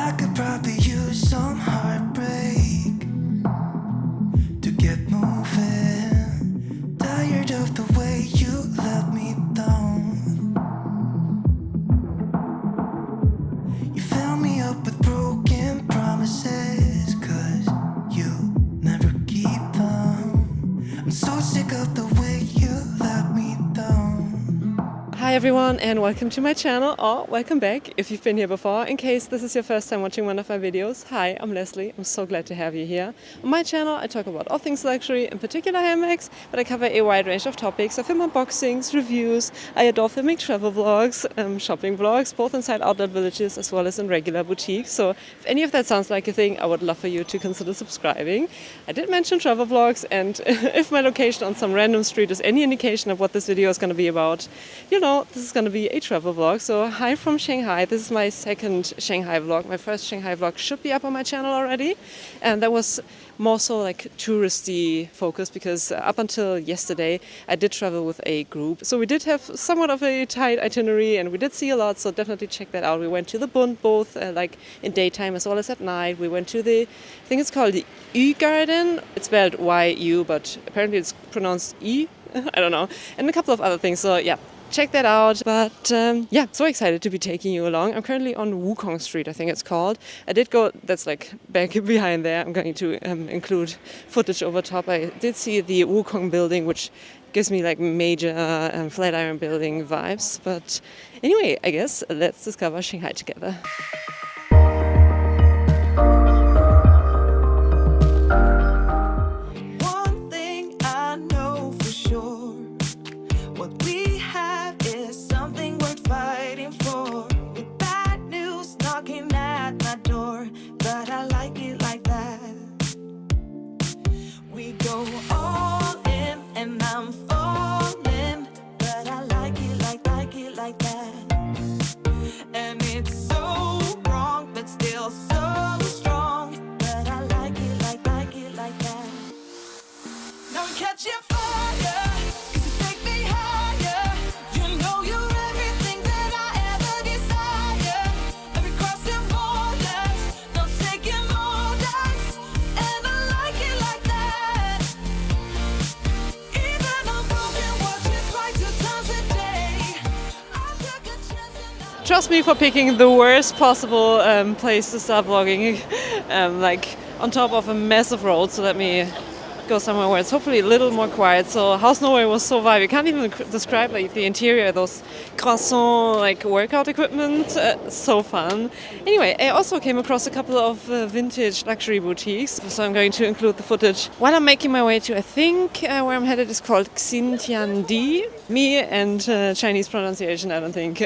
I could probably use some heartbreak to get moving. Tired of the way you let me down. You fill me up with broken promises, 'cause you never keep them. I'm so sick of the way you let me down. Hi everyone and welcome to my channel, or welcome back if you've been here before. In case this is your first time watching one of my videos, hi, I'm Leslie. I'm so glad to have you here. On my channel I talk about all things luxury, in particular handbags, but I cover a wide range of topics. I film unboxings, reviews, I adore filming travel vlogs, shopping vlogs, both inside outlet villages as well as in regular boutiques. So if any of that sounds like a thing, I would love for you to consider subscribing. I did mention travel vlogs, and if my location on some random street is any indication of what this video is going to be about, you know, this is going to be a travel vlog. So hi from Shanghai. This is my second Shanghai vlog. My first Shanghai vlog should be up on my channel already, and that was more so like touristy focused, because up until yesterday I did travel with a group, so we did have somewhat of a tight itinerary and we did see a lot, so definitely check that out. We went to the Bund both like in daytime as well as at night. We went to the, I think it's called the Y Garden. It's spelled Y-U, but apparently it's pronounced E. I don't know, and a couple of other things. So yeah, check that out. But yeah, so excited to be taking you along. I'm currently on Wukang Street, I think it's called. I did go, that's like back behind there. I'm going to include footage over top. I did see the Wukang building, which gives me like major Flatiron building vibes. But anyway, I guess let's discover Shanghai together. Trust me for picking the worst possible place to start vlogging, like on top of a massive road. So let me go somewhere where it's hopefully a little more quiet. So Haus Nowhere was so vibe. You can't even describe like the interior, those croissant like workout equipment. So fun. Anyway, I also came across a couple of vintage luxury boutiques, so I'm going to include the footage while I'm making my way to, I think where I'm headed is called Xintiandi. Me and Chinese pronunciation, I don't think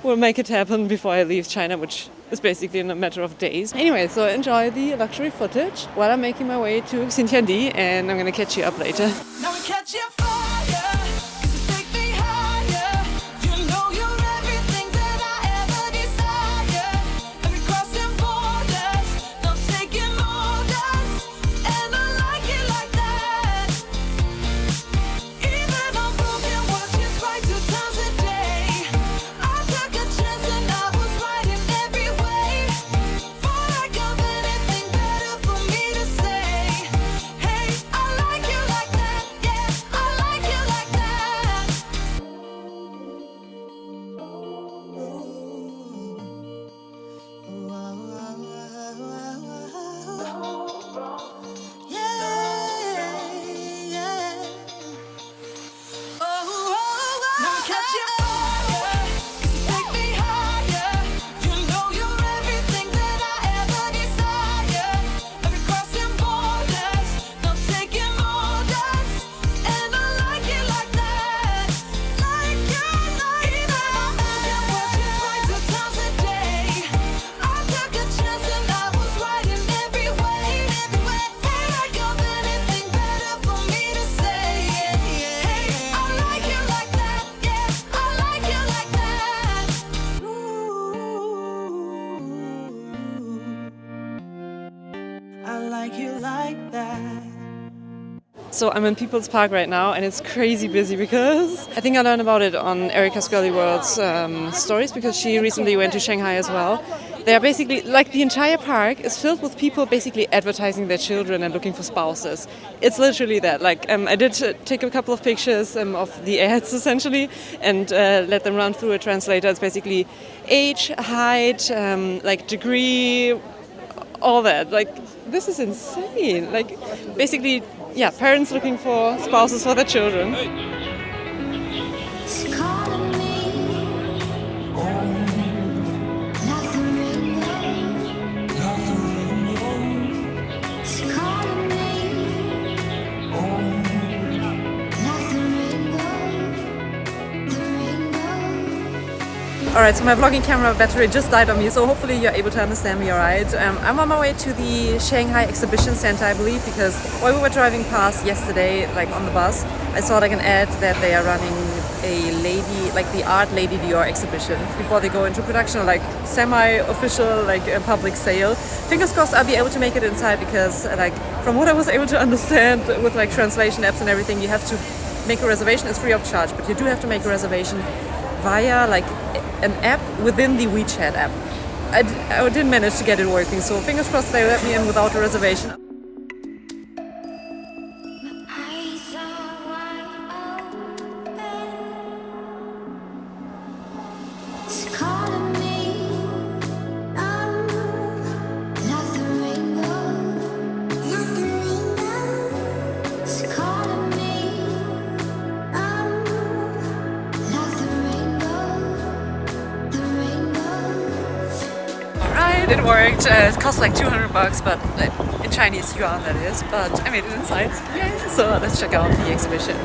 we'll make it happen before I leave China, which is basically in a matter of days. Anyway, so enjoy the luxury footage while I'm making my way to Xintiandi, and I'm gonna catch you up later. Now we catch you fire, 'cause you take me higher. You know you're everything that I ever desire. And we crossing borders, not taking orders. And I like it like that. Even on broken watches, right 2 times a day. I took a chance and I was right in every way. For I got anything better for me to say. Hey, I like you like that. Yeah, I like you like that. Yeah, yeah. Now we catch you fire, 'cause you take me higher. You know you're everything that I ever desire. And we crossing borders, not taking orders. And I like it like that. Like you like that. Even on broken watches, right 2 times a day. I took a chance and I was right in every way. For I got anything better for me to say. Hey, I like you like that. Yeah, I like you like that. I like you like that. So I'm in People's Park right now, and it's crazy busy because I think I learned about it on Erica's Girly World's stories, because she recently went to Shanghai as well. They are basically, like, the entire park is filled with people basically advertising their children and looking for spouses. It's literally that. Like, I did take a couple of pictures of the ads essentially and let them run through a translator. It's basically age, height, like degree, all that. Like, this is insane. Like, basically, yeah, parents looking for spouses for their children. Alright, so my vlogging camera battery just died on me, so hopefully you're able to understand me alright. I'm on my way to the Shanghai Exhibition Center, I believe, because while we were driving past yesterday, like on the bus, I saw like an ad that they are running a lady, like the Art Lady Dior exhibition before they go into production, or like semi-official, like a public sale. Fingers crossed I'll be able to make it inside, because like from what I was able to understand with like translation apps and everything, you have to make a reservation. It's free of charge, but you do have to make a reservation via like an app within the WeChat app. I didn't manage to get it working, so fingers crossed they let me in without a reservation. It worked. It cost like 200 bucks, but in Chinese yuan that is. But I made it inside. Yay! So let's check out the exhibition.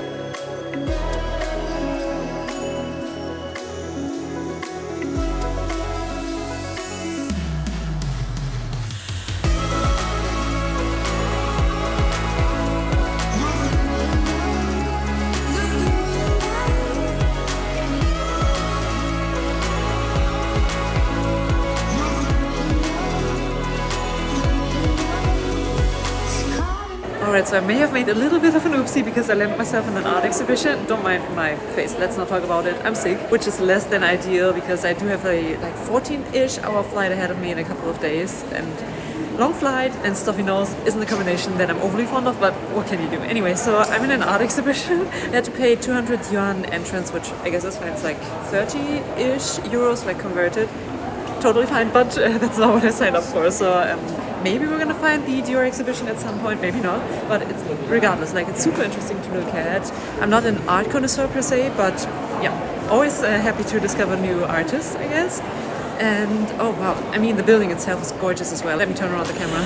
Alright, so I may have made a little bit of an oopsie because I landed myself in an art exhibition. Don't mind my face, let's not talk about it. I'm sick, which is less than ideal because I do have a like 14-ish hour flight ahead of me in a couple of days, and long flight and stuffy nose isn't a combination that I'm overly fond of, but what can you do? Anyway, so I'm in an art exhibition. I had to pay 200 yuan entrance, which I guess is fine. It's like 30-ish euros like converted. Totally fine, but that's not what I signed up for. So maybe we're gonna find the Dior exhibition at some point, maybe not. But it's regardless, like it's super interesting to look at. I'm not an art connoisseur per se, but yeah, always happy to discover new artists, I guess. And oh wow, I mean the building itself is gorgeous as well. Let me turn around the camera.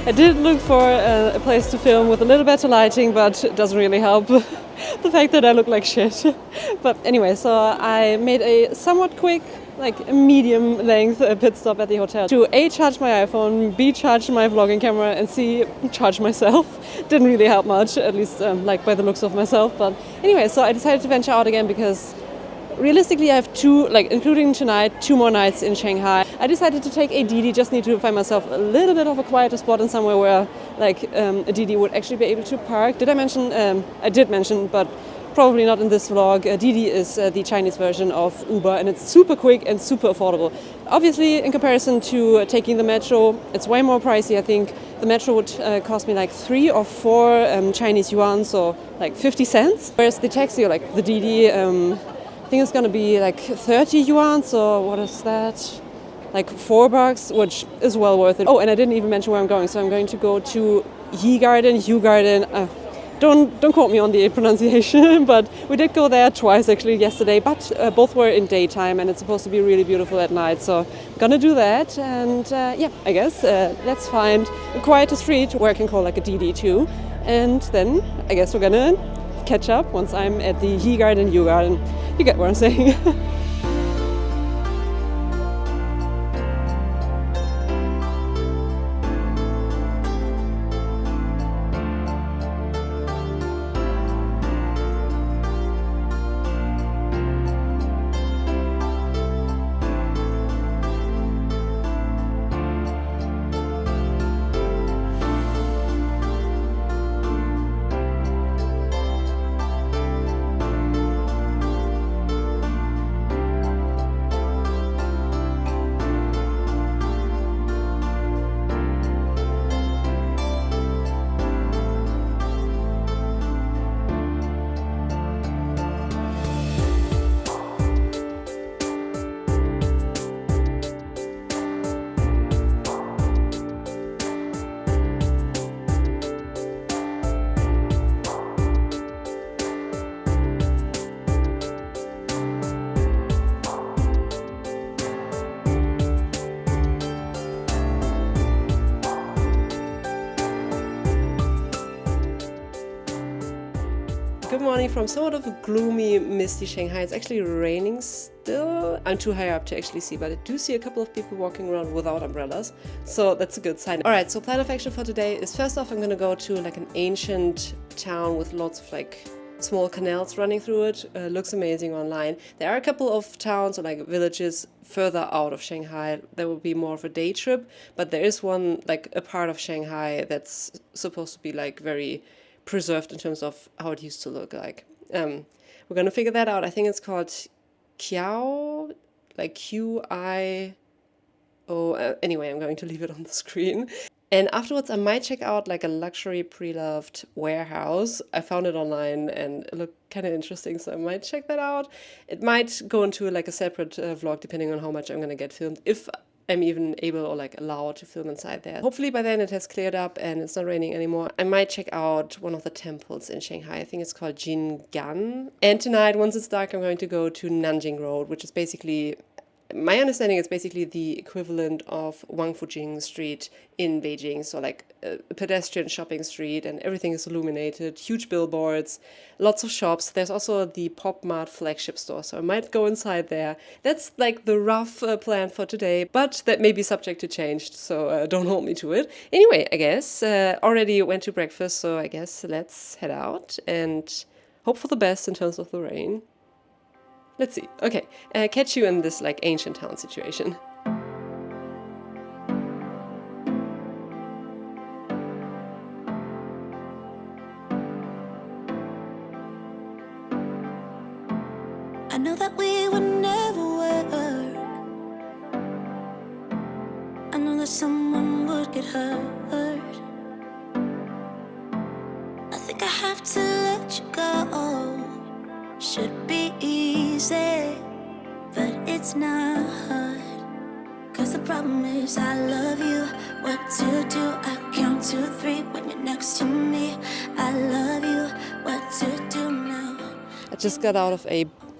I did look for a place to film with a little better lighting, but it doesn't really help the fact that I look like shit. But anyway, so I made a somewhat quick, like a medium length pit stop at the hotel to A, charge my iPhone, B, charge my vlogging camera, and C, charge myself. Didn't really help much, at least like by the looks of myself. But anyway, so I decided to venture out again because realistically I have two, like including tonight, 2 more nights in Shanghai. I decided to take a DD, just need to find myself a little bit of a quieter spot and somewhere where like a DD would actually be able to park. Did I mention? I did mention, but probably not in this vlog, Didi is the Chinese version of Uber, and it's super quick and super affordable. Obviously, in comparison to taking the metro, it's way more pricey. I think the metro would cost me like 3 or 4 Chinese yuan, so like 50 cents. Whereas the taxi, or like the Didi, I think it's gonna be like 30 yuan, so what is that? Like $4, which is well worth it. Oh, and I didn't even mention where I'm going. So I'm going to go to Yu Garden. Don't quote me on the pronunciation, but we did go there twice actually yesterday, but both were in daytime, and it's supposed to be really beautiful at night. So I'm gonna do that, and yeah, I guess let's find a quieter street where I can call like a DD too, and then I guess we're gonna catch up once I'm at the Yu Garden. You get what I'm saying. Good morning from somewhat of a gloomy, misty Shanghai. It's actually raining still. I'm too high up to actually see, but I do see a couple of people walking around without umbrellas, so that's a good sign. Alright, so plan of action for today is, first off, I'm gonna go to like an ancient town with lots of like small canals running through it. Looks amazing online. There are a couple of towns or like villages further out of Shanghai. There will be more of a day trip, but there is one, like a part of Shanghai that's supposed to be like very preserved in terms of how it used to look like. We're gonna figure that out. I think it's called Qibao, like Q-I-O. Anyway, I'm going to leave it on the screen. And afterwards, I might check out like a luxury pre-loved warehouse. I found it online and it looked kind of interesting, so I might check that out. It might go into like a separate vlog depending on how much I'm gonna get filmed, if I'm even able or like allowed to film inside there. Hopefully by then it has cleared up and it's not raining anymore. I might check out one of the temples in Shanghai. I think it's called Jing'an. And tonight, once it's dark, I'm going to go to Nanjing Road, which is basically, my understanding is basically the equivalent of Wangfujing Street in Beijing. So like a pedestrian shopping street, and everything is illuminated, huge billboards, lots of shops. There's also the Pop Mart flagship store, so I might go inside there. That's like the rough plan for today, but that may be subject to change, so don't hold me to it. Anyway, I guess already went to breakfast, so I guess let's head out and hope for the best in terms of the rain. Let's see. Okay, catch you in this like ancient town situation. I know that we would never work. I know that someone would get hurt. I think I have to let you go. Should be easy, but it's not. Cause the problem is I love you. What to do? I count to 3 when you're next to me. I love you. What to do now? I just got out of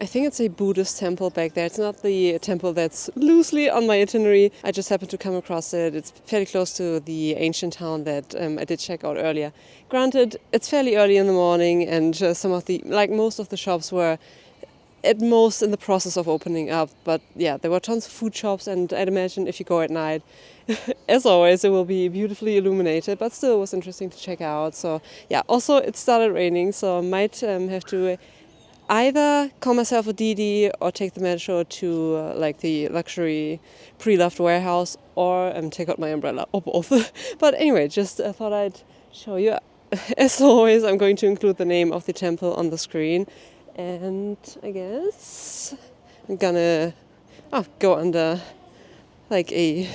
I think it's a Buddhist temple back there. It's not the temple that's loosely on my itinerary. I just happened to come across it. It's fairly close to the ancient town that I did check out earlier. Granted, it's fairly early in the morning, and some of the, like most of the shops were at most in the process of opening up. But yeah, there were tons of food shops, and I'd imagine if you go at night, as always, it will be beautifully illuminated, but still it was interesting to check out. So yeah, also it started raining, so I might have to either call myself a Didi or take the metro to like the luxury pre-loved warehouse, or take out my umbrella, or both. But anyway, just thought I'd show you. as always, I'm going to include the name of the temple on the screen. And I guess I'm gonna go under like a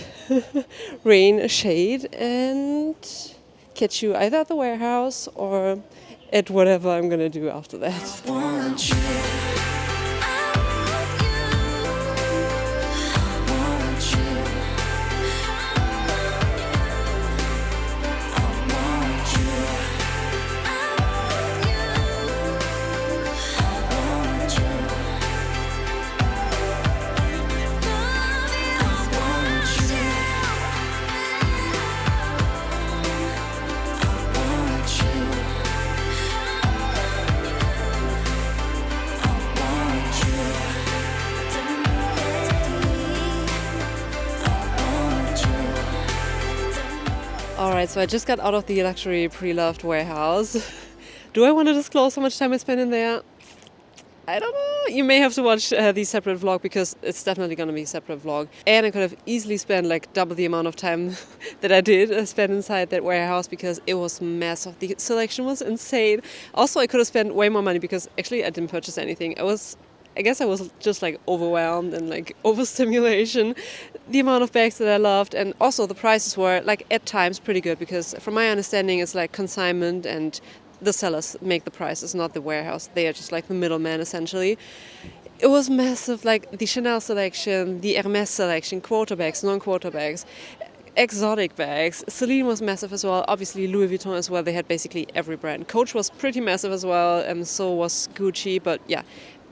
rain shade and catch you either at the warehouse or at whatever I'm gonna do after that. Want you. Alright, so I just got out of the luxury pre-loved warehouse. Do I want to disclose how much time I spent in there? I don't know. You may have to watch the separate vlog because it's definitely going to be a separate vlog. And I could have easily spent like double the amount of time that I did spend inside that warehouse because it was massive. The selection was insane. Also, I could have spent way more money because actually I didn't purchase anything. I guess I was just like overwhelmed and like overstimulation. The amount of bags that I loved, and also the prices were like at times pretty good because from my understanding it's like consignment and the sellers make the prices, not the warehouse. They are just like the middleman essentially. It was massive, like the Chanel selection, the Hermes selection, quarter bags, non-quarter bags, exotic bags. Celine was massive as well. Obviously Louis Vuitton as well. They had basically every brand. Coach was pretty massive as well, and so was Gucci. But yeah,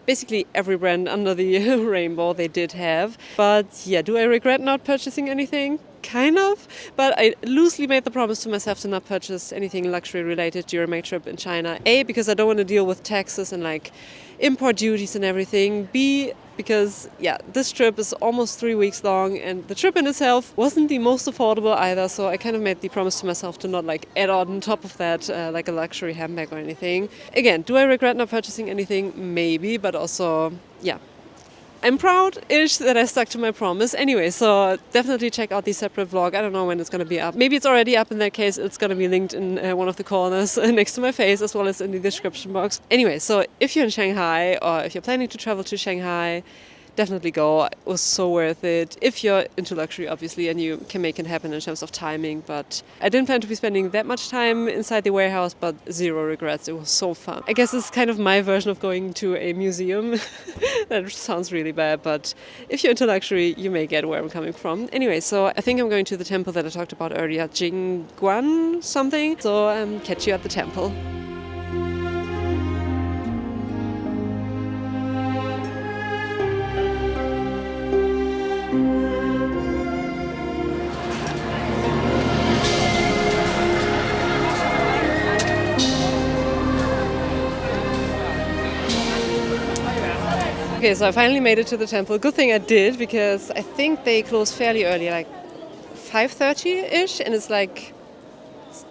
basically every brand under the rainbow they did have. But yeah, do I regret not purchasing anything? Kind of. But I loosely made the promise to myself to not purchase anything luxury related during my trip in China. A, because I don't want to deal with taxes and like import duties and everything. B, because yeah, this trip is almost 3 weeks long and the trip in itself wasn't the most affordable either. So I kind of made the promise to myself to not like add on top of that like a luxury handbag or anything. Again, do I regret not purchasing anything? Maybe, but also, yeah. I'm proud-ish that I stuck to my promise. Anyway, so definitely check out the separate vlog. I don't know when it's going to be up. Maybe it's already up. In that case, it's going to be linked in one of the corners next to my face, as well as in the description box. Anyway, so if you're in Shanghai or if you're planning to travel to Shanghai, definitely go. It was so worth it. If you're into luxury, obviously, and you can make it happen in terms of timing. But I didn't plan to be spending that much time inside the warehouse, but zero regrets. It was so fun. I guess it's kind of my version of going to a museum. That sounds really bad, but if you're into luxury, you may get where I'm coming from. Anyway, so I think I'm going to the temple that I talked about earlier, Jing'an something. So catch you at the temple. Okay, so I finally made it to the temple. Good thing I did, because I think they close fairly early, like 5:30-ish, and it's like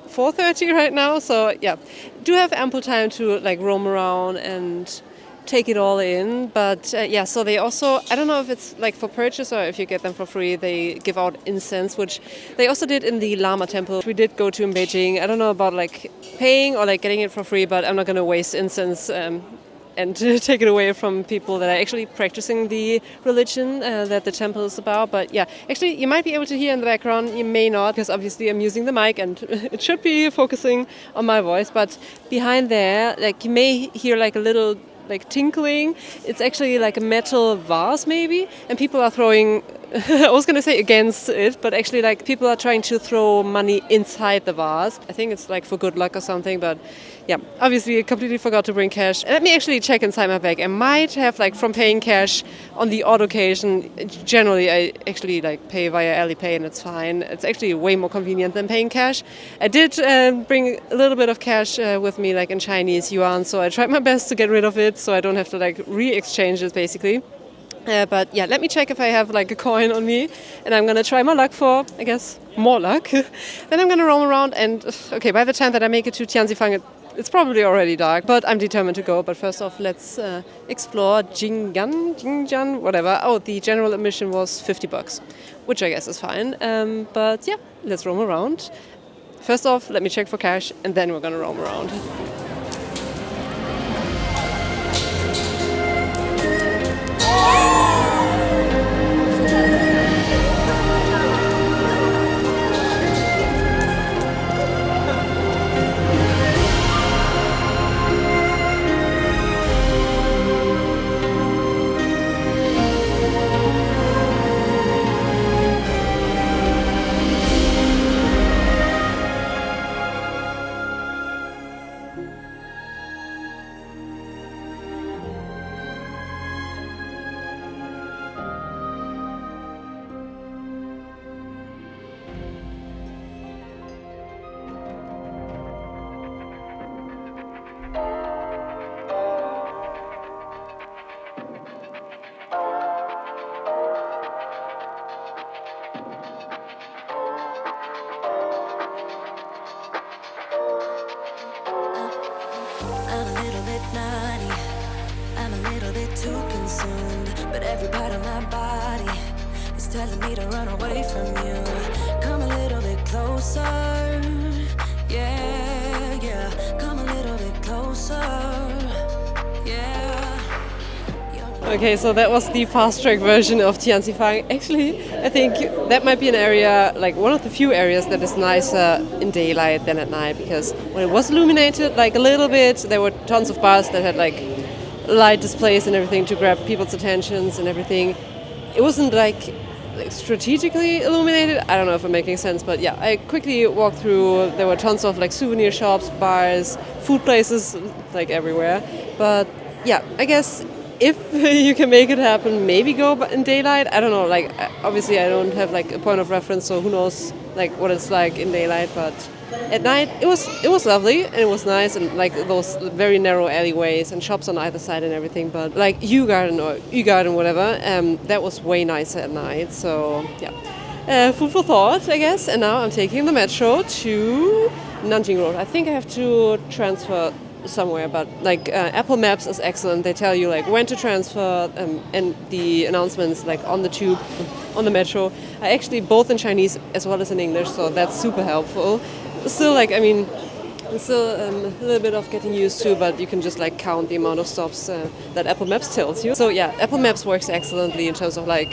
4:30 right now. So yeah, do have ample time to like roam around and take it all in. But yeah, so they also, I don't know if it's like for purchase or if you get them for free, they give out incense, which they also did in the Lama temple. We did go to in Beijing. I don't know about like paying or like getting it for free, but I'm not going to waste incense and take it away from people that are actually practicing the religion that the temple is about. But yeah, actually you might be able to hear in the background, you may not, because obviously I'm using the mic and it should be focusing on my voice. But behind there, like you may hear like a little like tinkling. It's actually like a metal vase maybe, and people are throwing I was going to say against it, but actually like people are trying to throw money inside the vase. I think it's like for good luck or something, but yeah, obviously I completely forgot to bring cash. Let me actually check inside my bag. I might have like from paying cash on the odd occasion. Generally I actually like pay via Alipay and it's fine. It's actually way more convenient than paying cash. I did bring a little bit of cash with me like in Chinese yuan, so I tried my best to get rid of it so I don't have to like re-exchange it basically. But yeah, let me check if I have like a coin on me, and I'm gonna try my luck for, I guess, more luck. Then I'm gonna roam around, and okay, by the time that I make it to Tianzifang, it's probably already dark, but I'm determined to go. But first off, let's explore Jing'an, whatever. Oh, the general admission was $50, which I guess is fine. But yeah, let's roam around. first off, let me check for cash and then we're gonna roam around. I'm a little bit naughty, I'm a little bit too consumed, but every part of my body is telling me to run away from you. Come a little bit closer, yeah, yeah. Come a little bit closer, yeah. Okay, so that was the fast track version of Tianzifang. Actually, I think that might be an area, like one of the few areas that is nicer in daylight than at night, because when it was illuminated like a little bit, there were tons of bars that had like light displays and everything to grab people's attentions and everything. It wasn't like strategically illuminated. I don't know if I'm making sense, but yeah, I quickly walked through. There were tons of like souvenir shops, bars, food places, like everywhere. But yeah, I guess if you can make it happen, maybe go in daylight. I don't know, like obviously I don't have like a point of reference, so who knows like what it's like in daylight, but at night it was lovely and it was nice, and like those very narrow alleyways and shops on either side and everything. But like U Garden or U Garden, whatever, that was way nicer at night. So yeah, food for thought, I guess. And now I'm taking the metro to Nanjing Road. I think I have to transfer somewhere, but like Apple Maps is excellent. They tell you like when to transfer, and the announcements like on the tube, on the metro are actually both in Chinese as well as in English, so that's super helpful. Still, like, I mean, it's still a little bit of getting used to, but you can just like count the amount of stops that Apple Maps tells you. So yeah, Apple Maps works excellently in terms of like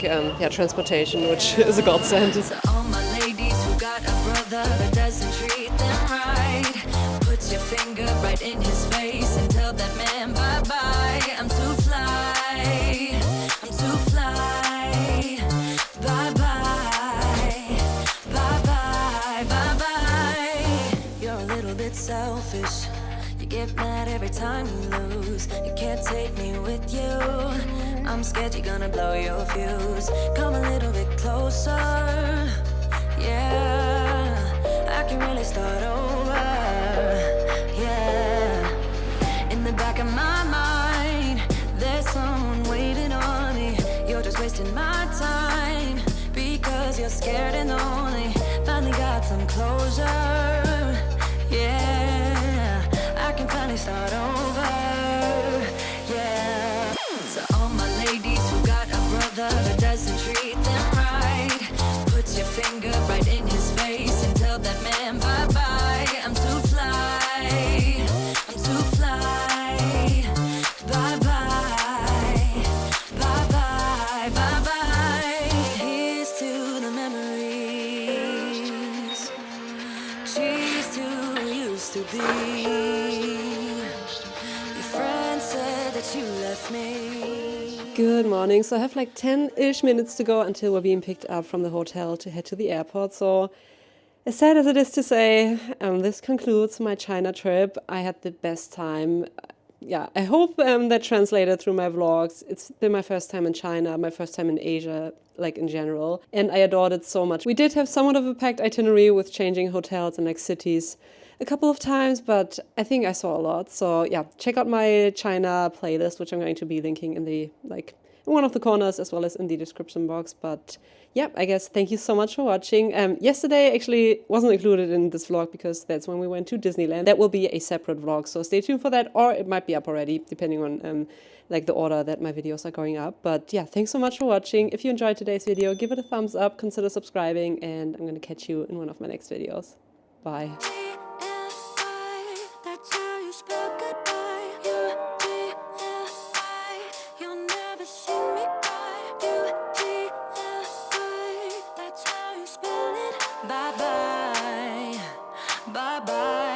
transportation, which is a godsend. To all my ladies who got a brother that doesn't treat them right, put your finger right in his face and tell that man bye-bye. I'm too fly, I'm too fly. Bye-bye, bye-bye, bye-bye. You're a little bit selfish, you get mad every time you lose. You can't take me with you, I'm scared you're gonna blow your fuse. Come a little bit closer, yeah, I can really start over, yeah. In the back of my mind, there's someone waiting on me. You're just wasting my time, because you're scared and lonely. Finally got some closure, yeah, I can finally start over, yeah. To all my ladies who got a brother that doesn't treat them right, put your finger right in his face and tell that man bye-bye. I'm too fly, I'm too fly. Bye-bye, bye-bye, bye-bye. Here's to the memories, cheers to who used to be. Your friend said that you left me. Good morning. So I have like 10-ish minutes to go until we're being picked up from the hotel to head to the airport. So as sad as it is to say, this concludes my China trip. I had the best time. Yeah, I hope that translated through my vlogs. It's been my first time in China, my first time in Asia, like in general, and I adored it so much. We did have somewhat of a packed itinerary with changing hotels and like cities a couple of times, but I think I saw a lot. So yeah, check out my China playlist, which I'm going to be linking in the in one of the corners as well as in the description box. But yeah, I guess thank you so much for watching. Yesterday actually wasn't included in this vlog because that's when we went to Disneyland. That will be a separate vlog, so stay tuned for that, or it might be up already, depending on like the order that my videos are going up. But yeah, thanks so much for watching. If you enjoyed today's video, give it a thumbs up, consider subscribing, and I'm gonna catch you in one of my next videos. Bye. That's how you spell goodbye. U-D-L-I. You'll never see me cry. U-D-L-I. That's how you spell it. Bye bye. Bye bye.